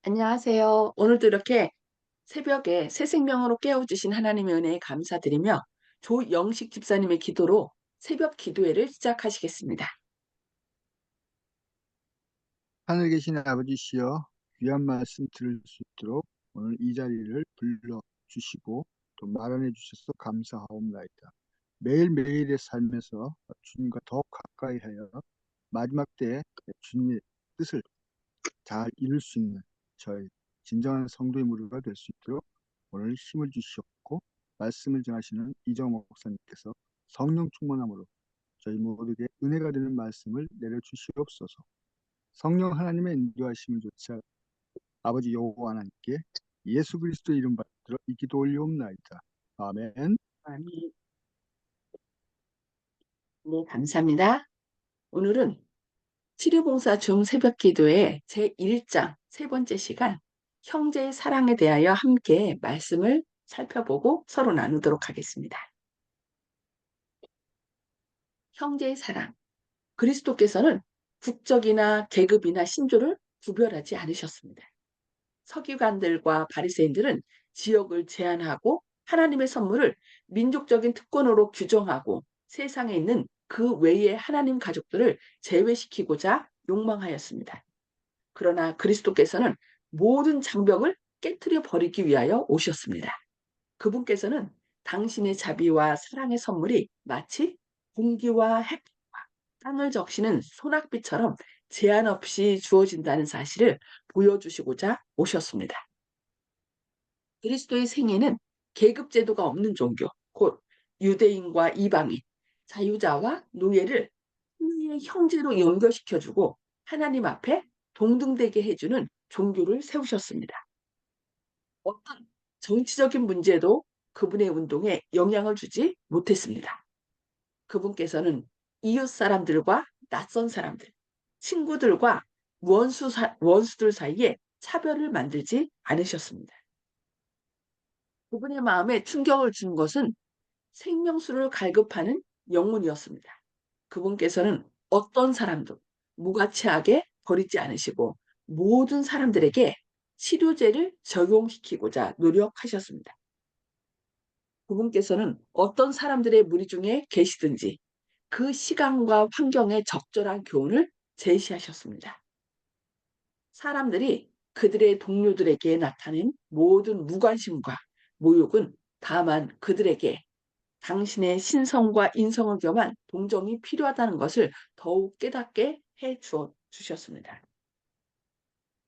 안녕하세요. 오늘도 이렇게 새벽에 새 생명으로 깨워주신 하나님의 은혜에 감사드리며 조영식 집사님의 기도로 새벽 기도회를 시작하시겠습니다. 하늘에 계신 아버지시여, 귀한 말씀 들을 수 있도록 오늘 이 자리를 불러 주시고 또 마련해 주셔서 감사하옵나이다. 매일매일의 삶에서 주님과 더욱 가까이 하여 마지막 때에 주님의 뜻을 잘 이룰 수 있는 저희 진정한 성도의 무리가 될 수 있도록 오늘 힘을 주시옵고, 말씀을 전하시는 이정 목사님께서 성령 충만함으로 저희 모두에게 은혜가 되는 말씀을 내려주시옵소서. 성령 하나님의 인도하심을 조차 아버지 여호와 하나님께 예수 그리스도 이름 받들어 이 기도 올리옵나이다. 아멘. 아멘. 네, 감사합니다. 오늘은 치료봉사 중 새벽 기도회 제1장 세 번째 시간 형제의 사랑에 대하여 함께 말씀을 살펴보고 서로 나누도록 하겠습니다. 형제의 사랑. 그리스도께서는 국적이나 계급이나 신조를 구별하지 않으셨습니다. 서기관들과 바리새인들은 지역을 제한하고 하나님의 선물을 민족적인 특권으로 규정하고 세상에 있는 그 외의 하나님 가족들을 제외시키고자 욕망하였습니다. 그러나 그리스도께서는 모든 장벽을 깨뜨려 버리기 위하여 오셨습니다. 그분께서는 당신의 자비와 사랑의 선물이 마치 공기와 햇빛과 땅을 적시는 소낙비처럼 제한 없이 주어진다는 사실을 보여주시고자 오셨습니다. 그리스도의 생애는 계급 제도가 없는 종교, 곧 유대인과 이방인, 자유자와 노예를 하나의 형제로 연결시켜주고 하나님 앞에 동등되게 해주는 종교를 세우셨습니다. 어떤 정치적인 문제도 그분의 운동에 영향을 주지 못했습니다. 그분께서는 이웃 사람들과 낯선 사람들, 친구들과 원수들 사이에 차별을 만들지 않으셨습니다. 그분의 마음에 충격을 준 것은 생명수를 갈급하는 영혼이었습니다. 그분께서는 어떤 사람도 무가치하게 버리지 않으시고 모든 사람들에게 치료제를 적용시키고자 노력하셨습니다. 그분께서는 어떤 사람들의 무리 중에 계시든지 그 시간과 환경에 적절한 교훈을 제시하셨습니다. 사람들이 그들의 동료들에게 나타낸 모든 무관심과 모욕은 다만 그들에게 당신의 신성과 인성을 겸한 동정이 필요하다는 것을 더욱 깨닫게 주셨습니다.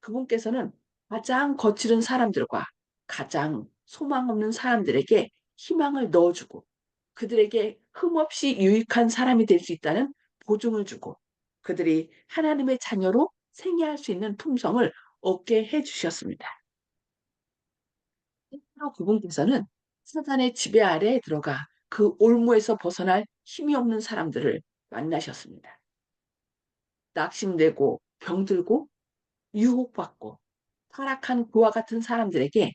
그분께서는 가장 거칠은 사람들과 가장 소망 없는 사람들에게 희망을 넣어주고 그들에게 흠없이 유익한 사람이 될 수 있다는 보증을 주고 그들이 하나님의 자녀로 생애할 수 있는 품성을 얻게 해주셨습니다. 실제로 그분께서는 사단의 지배 아래에 들어가 그 올무에서 벗어날 힘이 없는 사람들을 만나셨습니다. 낙심되고 병들고 유혹받고 타락한 그와 같은 사람들에게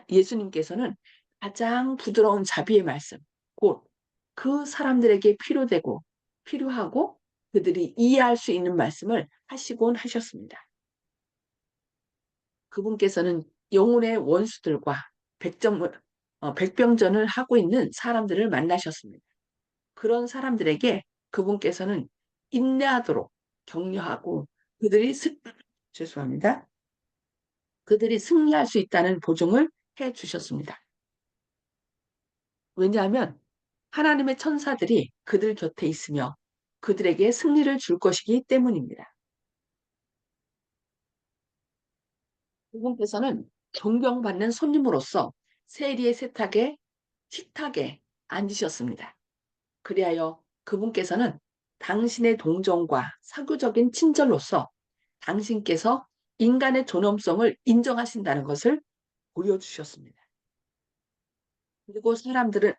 예수님께서는 가장 부드러운 자비의 말씀, 곧 그 사람들에게 필요하고 그들이 이해할 수 있는 말씀을 하시곤 하셨습니다. 그분께서는 영혼의 원수들과 백정, 백병전을 하고 있는 사람들을 만나셨습니다. 그런 사람들에게 그분께서는 인내하도록 격려하고 그들이 죄송합니다. 그들이 승리할 수 있다는 보증을 해 주셨습니다. 왜냐하면 하나님의 천사들이 그들 곁에 있으며 그들에게 승리를 줄 것이기 때문입니다. 그분께서는 존경받는 손님으로서 세리의 식탁에 앉으셨습니다. 그리하여 그분께서는 당신의 동정과 사교적인 친절로서 당신께서 인간의 존엄성을 인정하신다는 것을 보여주셨습니다. 그리고 사람들은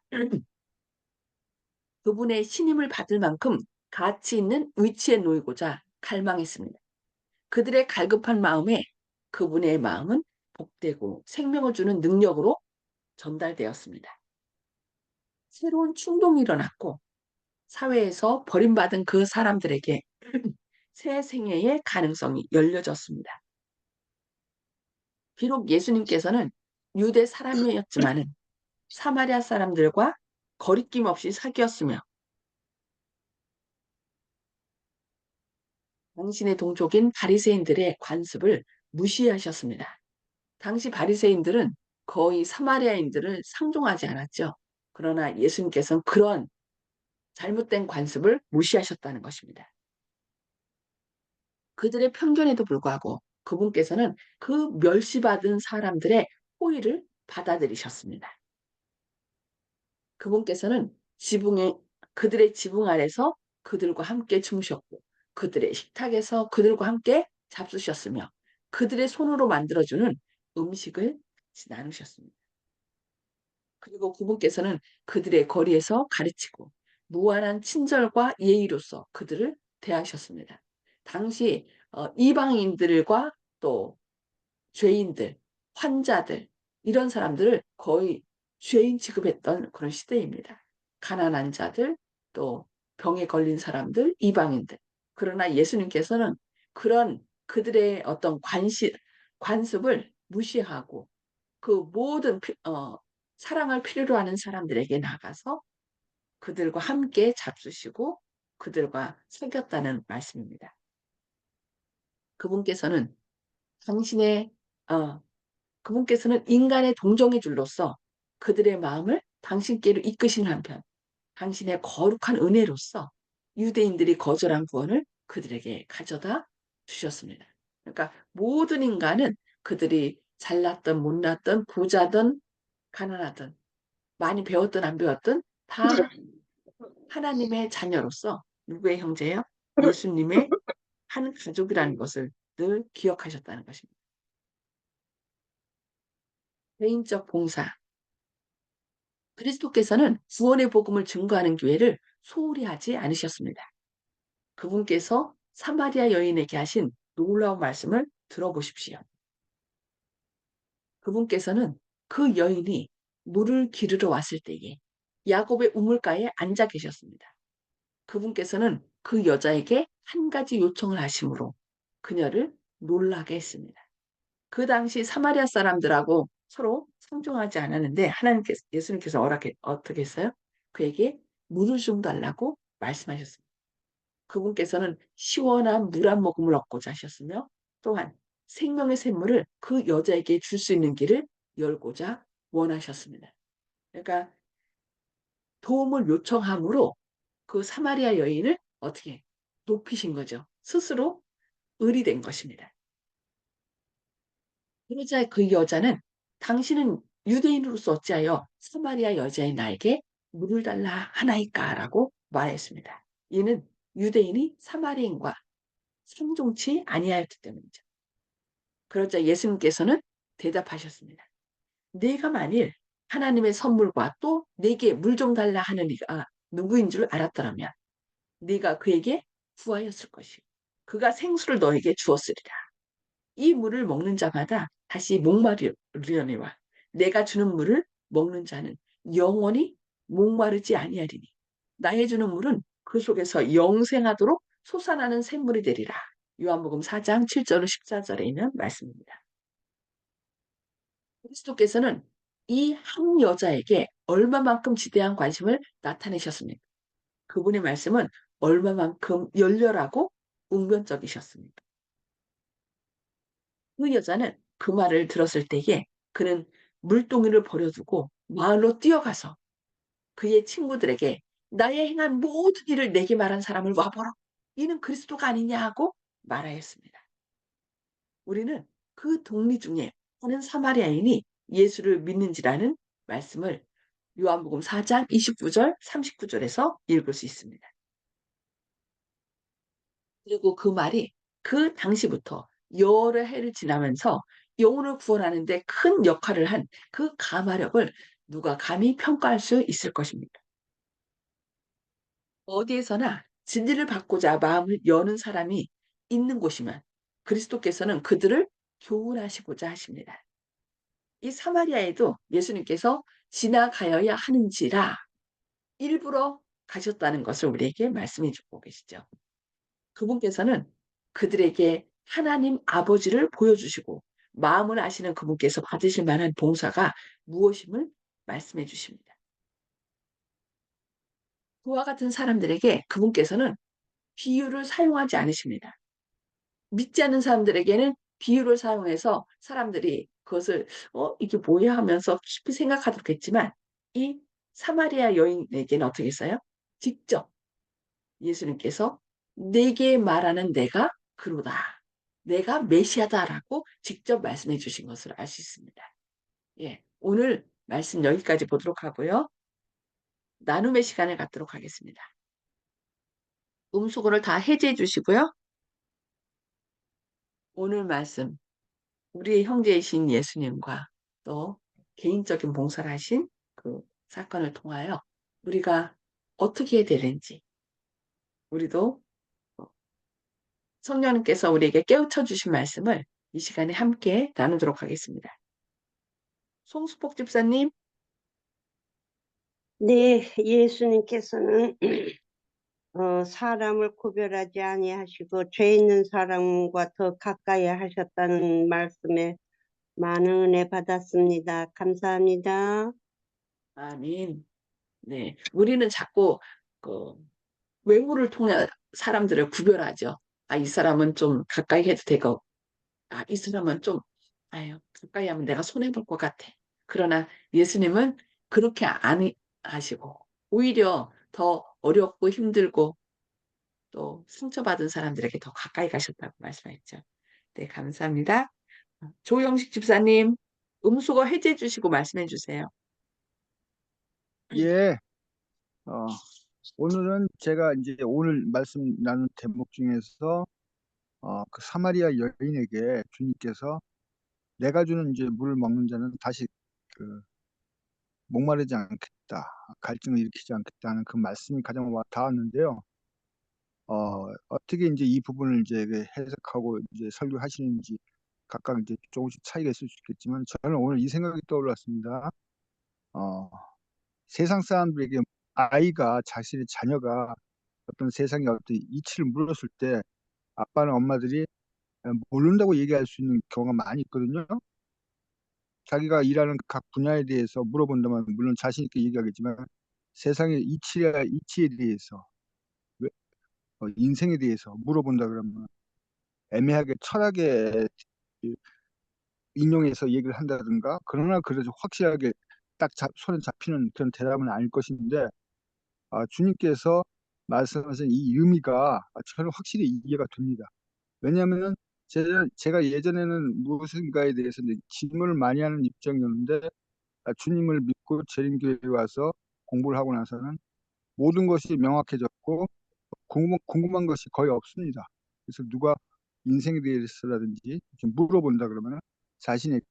그분의 신임을 받을 만큼 가치 있는 위치에 놓이고자 갈망했습니다. 그들의 갈급한 마음에 그분의 마음은 복되고 생명을 주는 능력으로 전달되었습니다. 새로운 충동이 일어났고 사회에서 버림받은 그 사람들에게 새 생애의 가능성이 열려졌습니다. 비록 예수님께서는 유대 사람이었지만은 사마리아 사람들과 거리낌 없이 사귀었으며 당신의 동족인 바리새인들의 관습을 무시하셨습니다. 당시 바리새인들은 거의 사마리아인들을 상종하지 않았죠. 그러나 예수님께서는 그런 잘못된 관습을 무시하셨다는 것입니다. 그들의 편견에도 불구하고 그분께서는 그 멸시받은 사람들의 호의를 받아들이셨습니다. 그분께서는 지붕에 그들의 지붕 아래서 그들과 함께 주무셨고 그들의 식탁에서 그들과 함께 잡수셨으며 그들의 손으로 만들어주는 음식을 같이 나누셨습니다. 그리고 그분께서는 그들의 거리에서 가르치고 무한한 친절과 예의로서 그들을 대하셨습니다. 당시 이방인들과 또 죄인들, 환자들 이런 사람들을 거의 죄인 취급했던 그런 시대입니다. 가난한 자들, 또 병에 걸린 사람들, 이방인들. 그러나 예수님께서는 그런 그들의 어떤 관습을 무시하고 그 모든 사랑을 필요로 하는 사람들에게 나가서 그들과 함께 잡수시고 그들과 사귀었다는 말씀입니다. 그분께서는 당신의 어, 그분께서는 인간의 동정의 줄로서 그들의 마음을 당신께로 이끄신 한편 당신의 거룩한 은혜로서 유대인들이 거절한 구원을 그들에게 가져다 주셨습니다. 그러니까 모든 인간은 그들이 잘났든 못났든 부자든 가난하든 많이 배웠든 안 배웠든 다 하나님의 자녀로서 누구의 형제예요? 예수님의 한 가족이라는 것을 늘 기억하셨다는 것입니다. 개인적 봉사. 그리스도께서는 구원의 복음을 증거하는 기회를 소홀히 하지 않으셨습니다. 그분께서 사마리아 여인에게 하신 놀라운 말씀을 들어보십시오. 그분께서는 그 여인이 물을 기르러 왔을 때에 야곱의 우물가에 앉아 계셨습니다. 그분께서는 그 여자에게 한 가지 요청을 하심으로 그녀를 놀라게 했습니다. 그 당시 사마리아 사람들하고 서로 상종하지 않았는데 하나님께서 예수님께서 어떻게 했어요? 그에게 물을 좀 달라고 말씀하셨습니다. 그분께서는 시원한 물 한 모금을 얻고자 하셨으며 또한 생명의 샘물을 그 여자에게 줄 수 있는 길을 열고자 원하셨습니다. 그러니까 도움을 요청함으로 그 사마리아 여인을 어떻게 높이신 거죠. 스스로 을이 된 것입니다. 그러자 그 여자는 당신은 유대인으로서 어찌하여 사마리아 여자인 나에게 물을 달라 하나이까라고 말했습니다. 이는 유대인이 사마리인과 상종치 아니하였기 때문이죠. 그러자 예수님께서는 대답하셨습니다. 네가 만일 하나님의 선물과 또 내게 물 좀 달라 하는 이가 누구인 줄 알았더라면 네가 그에게 구하였을 것이요 그가 생수를 너에게 주었으리라. 이 물을 먹는 자마다 다시 목마르려니와 내가 주는 물을 먹는 자는 영원히 목마르지 아니하리니 나의 주는 물은 그 속에서 영생하도록 솟아나는 샘물이 되리라. 요한복음 4장 7절 14절에 있는 말씀입니다. 그리스도께서는 이 한 여자에게 얼마만큼 지대한 관심을 나타내셨습니까? 그분의 말씀은 얼마만큼 열렬하고 웅변적이셨습니까? 그 여자는 그 말을 들었을 때에 그는 물동이를 버려두고 마을로 뛰어가서 그의 친구들에게 나의 행한 모든 일을 내게 말한 사람을 와보라. 이는 그리스도가 아니냐 하고 말하였습니다. 우리는 그 동리 중에 어느 사마리아인이 예수를 믿는지라는 말씀을 요한복음 4장 29절, 39절에서 읽을 수 있습니다. 그리고 그 말이 그 당시부터 여러 해를 지나면서 영혼을 구원하는 데 큰 역할을 한 그 가마력을 누가 감히 평가할 수 있을 것입니까? 어디에서나 진리를 받고자 마음을 여는 사람이 있는 곳이면 그리스도께서는 그들을 교훈하시고자 하십니다. 이 사마리아에도 예수님께서 지나가야 하는지라 일부러 가셨다는 것을 우리에게 말씀해 주고 계시죠. 그분께서는 그들에게 하나님 아버지를 보여주시고 마음을 아시는 그분께서 받으실 만한 봉사가 무엇임을 말씀해 주십니다. 그와 같은 사람들에게 그분께서는 비유를 사용하지 않으십니다. 믿지 않는 사람들에게는 비유를 사용해서 사람들이 그것을 이게 뭐야 하면서 깊이 생각하도록 했지만 이 사마리아 여인에게는 어떻게 했어요? 직접 예수님께서 내게 말하는 내가 그로다. 내가 메시아다라고 직접 말씀해 주신 것을 알 수 있습니다. 예. 오늘 말씀 여기까지 보도록 하고요. 나눔의 시간을 갖도록 하겠습니다. 음수고를 다 해제해 주시고요. 오늘 말씀 우리의 형제이신 예수님과 또 개인적인 봉사를 하신 그 사건을 통하여 우리가 어떻게 해야 되는지 우리도 성령님께서 우리에게 깨우쳐 주신 말씀을 이 시간에 함께 나누도록 하겠습니다. 송수복 집사님, 네, 예수님께서는 사람을 구별하지 아니하시고 죄 있는 사람과 더 가까이 하셨다는 말씀에 많은 은혜 받았습니다. 감사합니다. 아멘. 네, 우리는 자꾸 그 외모를 통해 사람들을 구별하죠. 아, 이 사람은 좀 가까이 해도 되고, 아, 이 사람은 좀, 아유, 가까이 하면 내가 손해볼 것 같아. 그러나 예수님은 그렇게 안 하시고, 오히려 더 어렵고 힘들고, 또 상처받은 사람들에게 더 가까이 가셨다고 말씀하셨죠. 네, 감사합니다. 조영식 집사님, 음수거 해제해 주시고 말씀해 주세요. 예, 어, 오늘은 제가 이제 오늘 말씀 나눈 대목 중에서 그 사마리아 여인에게 주님께서 내가 주는 이제 물을 먹는 자는 다시 그 목마르지 않겠다, 갈증을 일으키지 않겠다는 그 말씀이 가장 와 닿았는데요. 어떻게 이제 이 부분을 이제 그 해석하고 이제 설교하시는지 각각 이제 조금씩 차이가 있을 수 있겠지만 저는 오늘 이 생각이 떠올랐습니다. 어, 세상 사람들에게 아이가 자신의 자녀가 어떤 세상에 어떤 이치를 물었을 때 아빠나 엄마들이 모른다고 얘기할 수 있는 경우가 많이 있거든요. 자기가 일하는 각 분야에 대해서 물어본다면 물론 자신 있게 얘기하겠지만 세상의 이치에 대해서 인생에 대해서 물어본다 그러면 애매하게 철학에 인용해서 얘기를 한다든가 그러나 그래도 확실하게 딱 손에 잡히는 그런 대답은 아닐 것인데 주님께서 말씀하신 이 의미가 저는 확실히 이해가 됩니다. 왜냐하면 제가 예전에는 무엇인가에 대해서 이제 질문을 많이 하는 입장이었는데 주님을 믿고 재림교회에 와서 공부를 하고 나서는 모든 것이 명확해졌고 궁금한 것이 거의 없습니다. 그래서 누가 인생에 대해서라든지 좀 물어본다 그러면 자신에게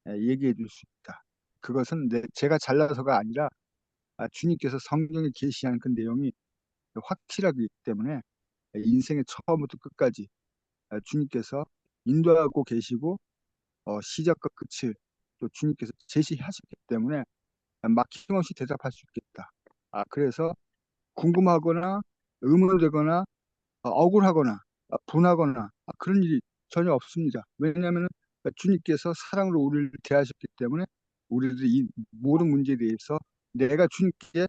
얘기해 줄 수 있다. 그것은 제가 잘나서가 아니라 주님께서 성경에 계시한 그 내용이 확실하기 때문에 인생의 처음부터 끝까지 주님께서 인도하고 계시고 시작과 끝을 또 주님께서 제시하셨기 때문에 막힘없이 대답할 수 있겠다. 그래서 궁금하거나 의문되거나 억울하거나 분하거나 그런 일이 전혀 없습니다. 왜냐하면 주님께서 사랑으로 우리를 대하셨기 때문에 우리들이 이 모든 문제에 대해서 내가 주님께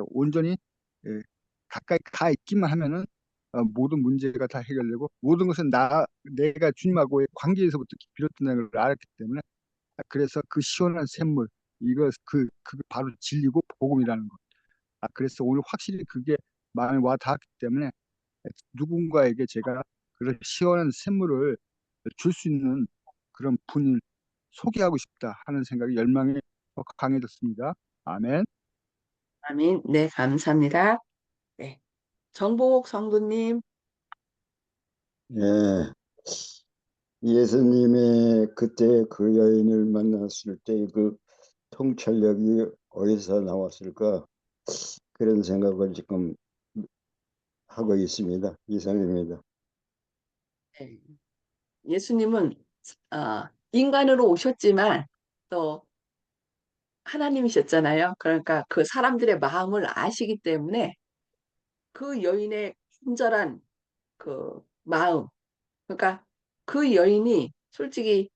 온전히 에, 가까이 가 있기만 하면은 모든 문제가 다 해결되고 모든 것은 내가 주님하고의 관계에서부터 비롯된다는 걸 알았기 때문에 그래서 그 시원한 샘물 이거 그게 바로 진리고 복음이라는 것. 그래서 오늘 확실히 그게 마음에 와 닿았기 때문에 누군가에게 제가 그런 시원한 샘물을 줄 수 있는 그런 분을 소개하고 싶다 하는 생각이 열망이 더 강해졌습니다. 아멘. 아멘. 네, 감사합니다. 네, 정보옥 성도님, 예, 예수님의 그때 그 여인을 만났을 때 그 통찰력이 어디서 나왔을까? 그런 생각을 지금 하고 있습니다. 이상입니다. 네, 예수님은 인간으로 오셨지만 또 하나님이셨잖아요. 그러니까 그 사람들의 마음을 아시기 때문에 그 여인의 친절한 그 마음, 그러니까 그 여인이 솔직히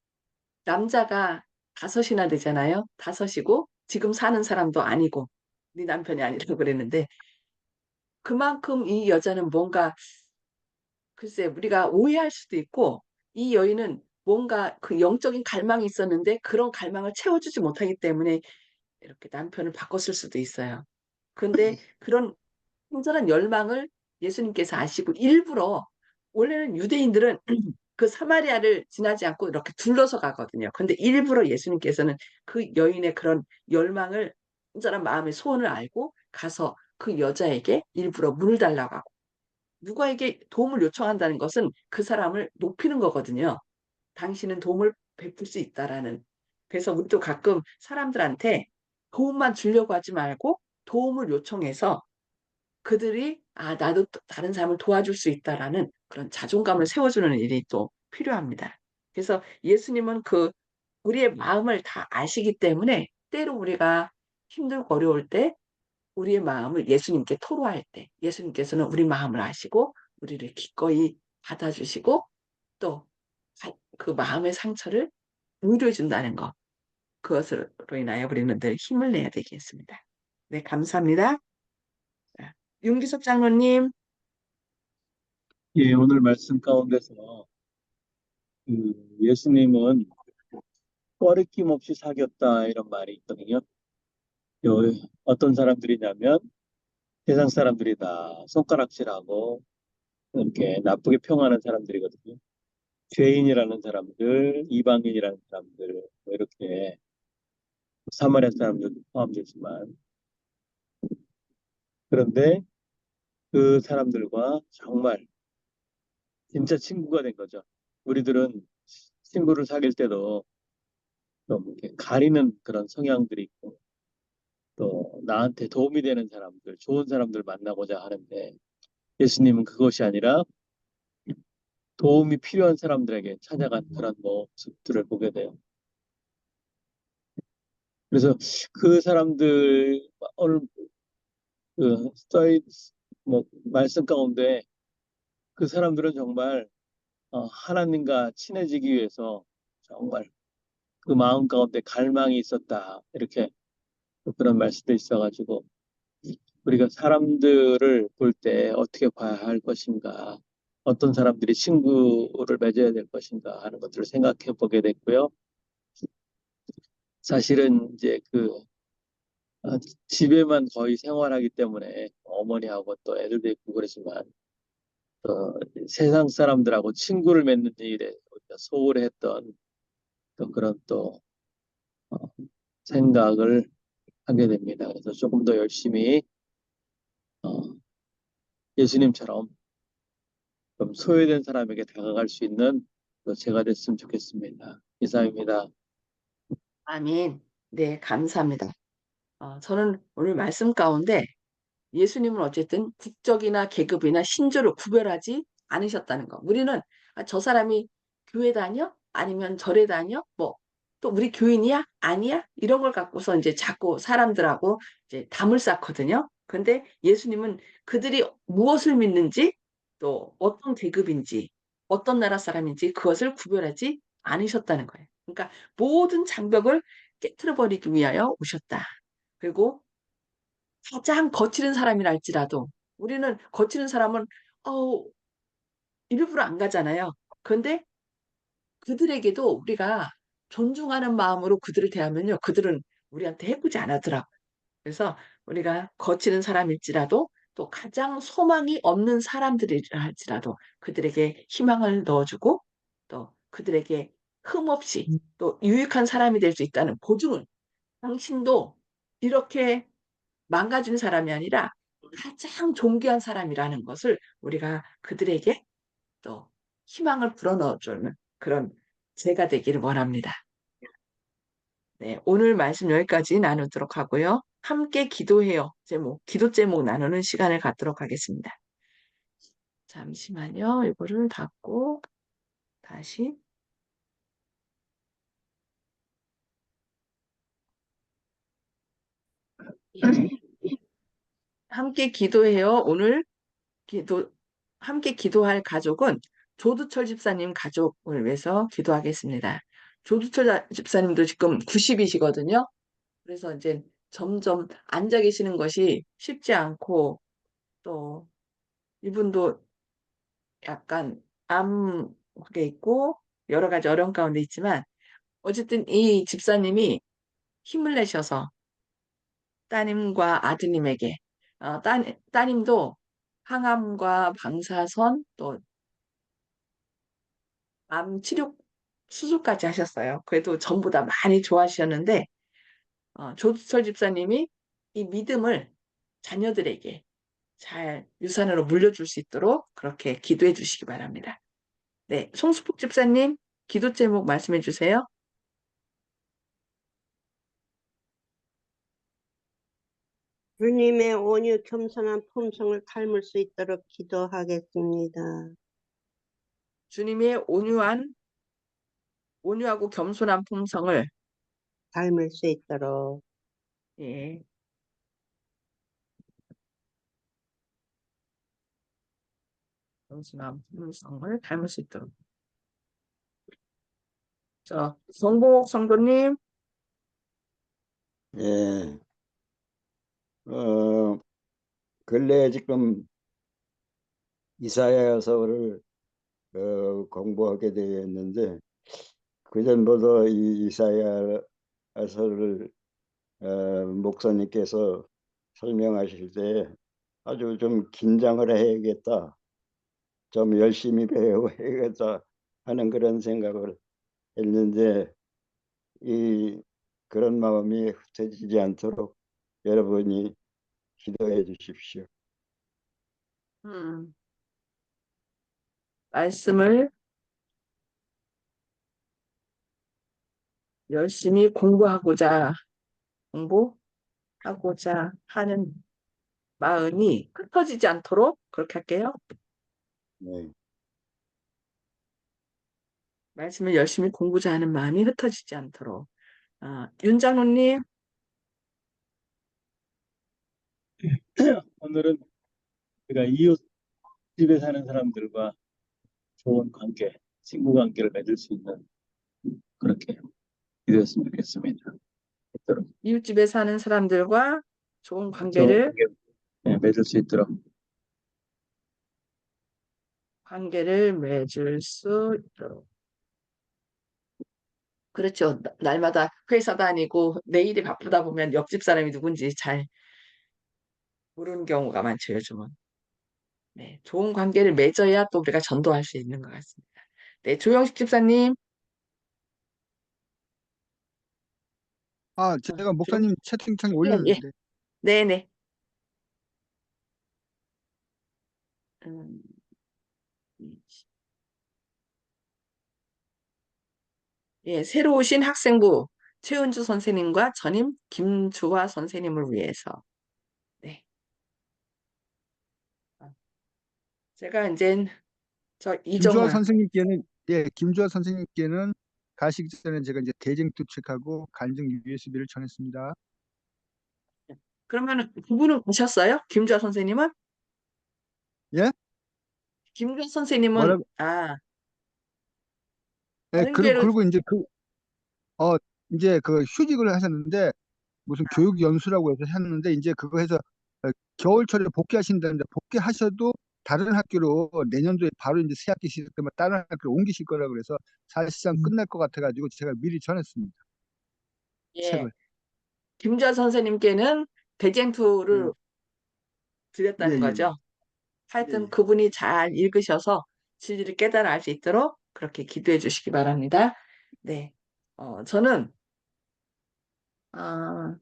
남자가 다섯이나 되잖아요. 다섯이고 지금 사는 사람도 아니고 네 남편이 아니라고 그랬는데 그만큼 이 여자는 뭔가 글쎄 우리가 오해할 수도 있고 이 여인은 뭔가 그 영적인 갈망이 있었는데 그런 갈망을 채워주지 못하기 때문에 이렇게 남편을 바꿨을 수도 있어요. 근데 그런 친절한 열망을 예수님께서 아시고 일부러 원래는 유대인들은 그 사마리아를 지나지 않고 이렇게 둘러서 가거든요. 근데 일부러 예수님께서는 그 여인의 그런 열망을 친절한 마음의 소원을 알고 가서 그 여자에게 일부러 물을 달라고 하고 누구에게 도움을 요청한다는 것은 그 사람을 높이는 거거든요. 당신은 도움을 베풀 수 있다라는. 그래서 우리도 가끔 사람들한테 도움만 주려고 하지 말고 도움을 요청해서 그들이 아, 나도 다른 사람을 도와줄 수 있다라는 그런 자존감을 세워주는 일이 또 필요합니다. 그래서 예수님은 그 우리의 마음을 다 아시기 때문에 때로 우리가 힘들고 어려울 때 우리의 마음을 예수님께 토로할 때 예수님께서는 우리 마음을 아시고 우리를 기꺼이 받아주시고 또 그 마음의 상처를 위로해 준다는 것. 그것으로 인하여 우리는 늘 힘을 내야 되겠습니다. 네, 감사합니다. 자, 윤기석 장로님. 예, 오늘 말씀 가운데서 예수님은 꺼리낌 없이 사귀었다 이런 말이 있거든요. 요, 어떤 사람들이냐면 세상 사람들이 다 손가락질하고 이렇게 나쁘게 평하는 사람들이거든요. 죄인이라는 사람들, 이방인이라는 사람들, 뭐 이렇게 사마리아 사람들도 포함되지만 그런데 그 사람들과 정말 진짜 친구가 된 거죠. 우리들은 친구를 사귈 때도 좀 이렇게 가리는 그런 성향들이 있고 또 나한테 도움이 되는 사람들, 좋은 사람들 만나고자 하는데 예수님은 그것이 아니라 도움이 필요한 사람들에게 찾아간 그런 모습들을 보게 돼요. 그래서 그 사람들 오늘 그 스토리 말씀 가운데 그 사람들은 정말 하나님과 친해지기 위해서 정말 그 마음 가운데 갈망이 있었다 이렇게 그런 말씀도 있어가지고 우리가 사람들을 볼 때 어떻게 봐야 할 것인가, 어떤 사람들이 친구를 맺어야 될 것인가 하는 것들을 생각해 보게 됐고요. 사실은 이제 집에만 거의 생활하기 때문에 어머니하고 또 애들도 있고 그러지만 세상 사람들하고 친구를 맺는 일에 우리가 소홀했던 또 그런 또 어, 생각을 하게 됩니다. 그래서 조금 더 열심히 어, 예수님처럼 좀 소외된 사람에게 다가갈 수 있는 또 제가 됐으면 좋겠습니다. 이상입니다. 아멘. 네, 감사합니다. 저는 오늘 말씀 가운데 예수님은 어쨌든 국적이나 계급이나 신조를 구별하지 않으셨다는 거. 우리는 아, 저 사람이 교회 다녀? 아니면 절에 다녀? 뭐, 또 우리 교인이야? 아니야? 이런 걸 갖고서 이제 자꾸 사람들하고 이제 담을 쌓거든요. 근데 예수님은 그들이 무엇을 믿는지 또 어떤 계급인지 어떤 나라 사람인지 그것을 구별하지 않으셨다는 거예요. 그러니까 모든 장벽을 깨트려 버리기 위하여 오셨다. 그리고 가장 거칠은 사람이랄지라도 우리는 거칠은 사람은 어, 일부러 안 가잖아요. 그런데 그들에게도 우리가 존중하는 마음으로 그들을 대하면요. 그들은 우리한테 해코지 안 하더라고요. 그래서 우리가 거치는 사람일지라도 또 가장 소망이 없는 사람들이라 할지라도 그들에게 희망을 넣어주고 또 그들에게 흠없이 또 유익한 사람이 될 수 있다는 보증을 당신도 이렇게 망가진 사람이 아니라 가장 존귀한 사람이라는 것을 우리가 그들에게 또 희망을 불어넣어주는 그런 제가 되기를 원합니다. 네, 오늘 말씀 여기까지 나누도록 하고요. 함께 기도해요. 제목, 기도 제목 나누는 시간을 갖도록 하겠습니다. 잠시만요. 이거를 닫고 다시. 함께 기도해요. 오늘 기도, 함께 기도할 가족은 조두철 집사님 가족을 위해서 기도하겠습니다. 조두철 집사님도 지금 90이시거든요. 그래서 이제 점점 앉아 계시는 것이 쉽지 않고 또 이분도 약간 암흑에 있고 여러 가지 어려움 가운데 있지만 어쨌든 이 집사님이 힘을 내셔서 따님과 아드님에게 따님도 항암과 방사선 또 암 치료 수술까지 하셨어요. 그래도 전부 다 많이 좋아하셨는데 조수철 집사님이 이 믿음을 자녀들에게 잘 유산으로 물려줄 수 있도록 그렇게 기도해 주시기 바랍니다. 네, 송수폭 집사님 기도 제목 말씀해 주세요. 주님의 온유 겸손한 품성을 닮을 수 있도록 기도하겠습니다. 주님의 온유하고 겸손한 품성을 닮을 수 있도록 예, 겸손한 품성을 닮을 수 있도록. 자, 성복 성도님, 예, 근래에 지금 이사야서를 공부하게 되었는데 그전보다 이 이사야서를 목사님께서 설명하실 때 아주 좀 긴장을 해야겠다, 좀 열심히 배워야겠다 하는 그런 생각을 했는데 이 그런 마음이 흩어지지 않도록 여러분이 기도해 주십시오. 음, 말씀을 열심히 공부하고자 하는 마음이 흩어지지 않도록 그렇게 할게요. 네. 말씀을 열심히 공부자 하는 마음이 흩어지지 않도록. 윤장로님, 오늘은 우리가 이웃 집에 사는 사람들과 좋은 관계, 친구 관계를 맺을 수 있는 그렇게 기도했으면 좋겠습니다. 있도록 이웃집에 사는 사람들과 좋은 좋은 관계를, 관계 맺을 수 있도록 관계를 맺을 수 있도록. 그렇죠. 날마다 회사 다니고 내일이 바쁘다 보면 옆집 사람이 누군지 잘 모르는 경우가 많죠, 요즘은. 네, 좋은 관계를 맺어야 또 우리가 전도할 수 있는 것 같습니다. 네, 조영식 집사님. 제가 조영식, 목사님 채팅창에 예, 예. 올렸는데. 네네. 음, 예, 새로 오신 학생부 최은주 선생님과 전임 김주화 선생님을 위해서. 네. 제가 이제 저 김주아 이정화. 선생님께는 김주아 선생님께는 가시기 전에 제가 이제 대증 투척하고 간증 USB를 전했습니다. 그러면 그분은 오셨어요? 김주화 선생님은? 예? 김주화 선생님은 뭐라? 예, 다른 교회로 그리고 어 이제 그 휴직을 하셨는데 무슨 교육 연수라고 해서 했는데 이제 그거 해서 겨울철에 복귀하신다는데 복귀하셔도 다른 학교로 내년도에 바로 이제 새 학기 시작 때문에 다른 학교로 옮기실 거라 그래서 사실상 끝날 것 같아가지고 제가 미리 전했습니다. 예, 책을. 김주화 선생님께는 대쟁투를 예, 예, 드렸다는 예, 예. 거죠. 예, 하여튼 예. 그분이 잘 읽으셔서 진리를 깨달아 알 수 있도록 그렇게 기도해 주시기 바랍니다. 네. 저는, 아,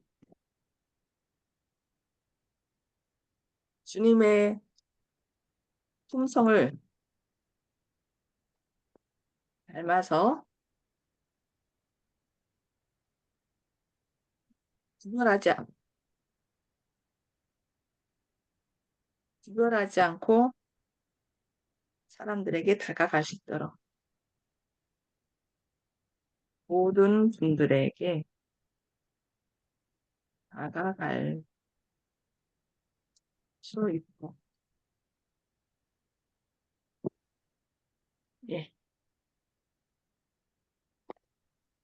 주님의 품성을 닮아서 구별하지, 않- 구별하지 않고 사람들에게 다가갈 수 있도록 모든 분들에게 다가갈 수 있고 예.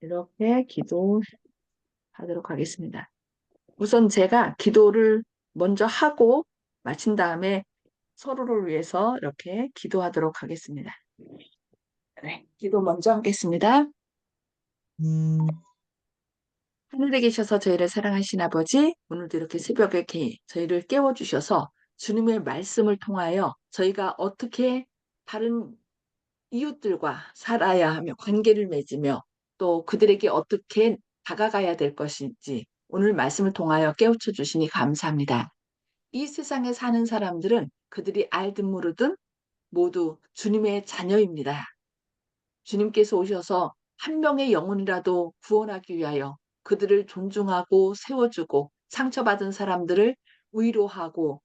이렇게 기도하도록 하겠습니다. 우선 제가 기도를 먼저 하고 마친 다음에 서로를 위해서 이렇게 기도하도록 하겠습니다. 네, 기도 먼저 하겠습니다. 하늘에 계셔서 저희를 사랑하신 아버지, 오늘도 이렇게 새벽에 이렇게 저희를 깨워주셔서 주님의 말씀을 통하여 저희가 어떻게 다른 이웃들과 살아야 하며 관계를 맺으며 또 그들에게 어떻게 다가가야 될 것인지 오늘 말씀을 통하여 깨우쳐 주시니 감사합니다. 이 세상에 사는 사람들은 그들이 알든 모르든 모두 주님의 자녀입니다. 주님께서 오셔서 한 명의 영혼이라도 구원하기 위하여 그들을 존중하고 세워주고 상처받은 사람들을 위로하고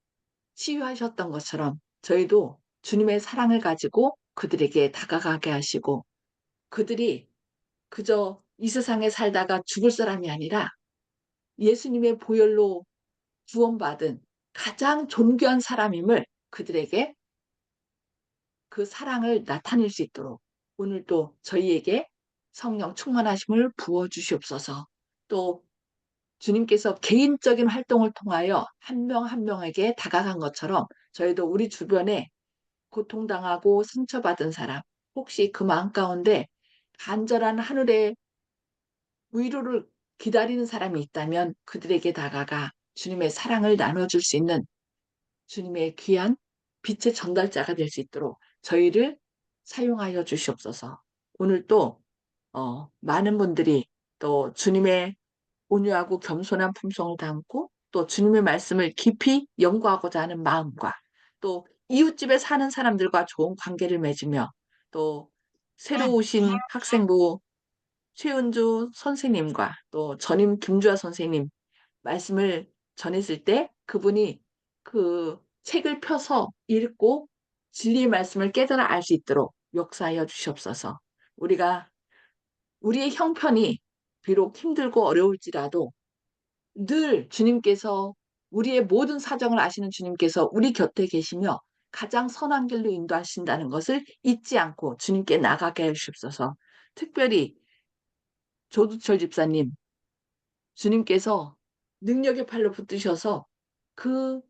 치유하셨던 것처럼 저희도 주님의 사랑을 가지고 그들에게 다가가게 하시고 그들이 그저 이 세상에 살다가 죽을 사람이 아니라 예수님의 보혈로 구원받은 가장 존귀한 사람임을 그들에게 그 사랑을 나타낼 수 있도록 오늘도 저희에게 성령 충만하심을 부어 주시옵소서. 또 주님께서 개인적인 활동을 통하여 한 명 한 명에게 다가간 것처럼 저희도 우리 주변에 고통당하고 상처받은 사람, 혹시 그 마음 가운데 간절한 하늘의 위로를 기다리는 사람이 있다면 그들에게 다가가 주님의 사랑을 나눠줄 수 있는 주님의 귀한 빛의 전달자가 될 수 있도록 저희를 사용하여 주시옵소서. 오늘 또 많은 분들이 또 주님의 온유하고 겸손한 품성을 담고 또 주님의 말씀을 깊이 연구하고자 하는 마음과 또 이웃집에 사는 사람들과 좋은 관계를 맺으며 또 새로 오신 학생부 최은주 선생님과 또 전임 김주아 선생님 말씀을 전했을 때 그분이 그 책을 펴서 읽고 진리의 말씀을 깨달아 알 수 있도록 역사하여 주시옵소서. 우리가 우리의 형편이 비록 힘들고 어려울지라도 늘 주님께서 우리의 모든 사정을 아시는 주님께서 우리 곁에 계시며 가장 선한 길로 인도하신다는 것을 잊지 않고 주님께 나가게 해 주시옵소서. 특별히 조두철 집사님, 주님께서 능력의 팔로 붙드셔서 그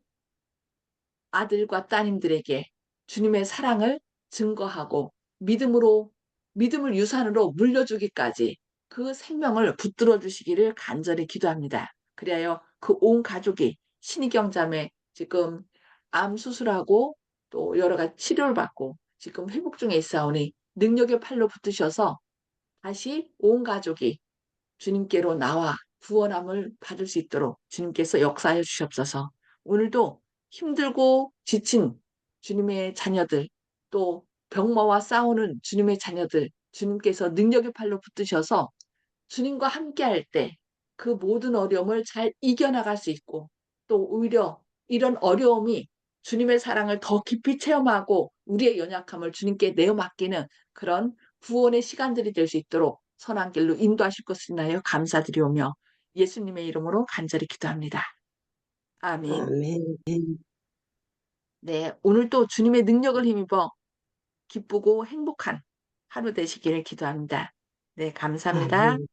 아들과 따님들에게 주님의 사랑을 증거하고 믿음을 유산으로 물려주기까지 그 생명을 붙들어 주시기를 간절히 기도합니다. 그리하여 그 온 가족이 신희경 자매 지금 암 수술하고 또 여러 가지 치료를 받고 지금 회복 중에 있사오니 능력의 팔로 붙으셔서 다시 온 가족이 주님께로 나와 구원함을 받을 수 있도록 주님께서 역사하여 주시옵소서. 오늘도 힘들고 지친 주님의 자녀들, 또 병마와 싸우는 주님의 자녀들, 주님께서 능력의 팔로 붙드셔서 주님과 함께할 때 그 모든 어려움을 잘 이겨나갈 수 있고 또 오히려 이런 어려움이 주님의 사랑을 더 깊이 체험하고 우리의 연약함을 주님께 내어 맡기는 그런 구원의 시간들이 될 수 있도록 선한 길로 인도하실 것을 인하여 감사드리오며 예수님의 이름으로 간절히 기도합니다. 아멘. 아멘. 네, 오늘도 주님의 능력을 힘입어 기쁘고 행복한 하루 되시기를 기도합니다. 네, 감사합니다. 아멘.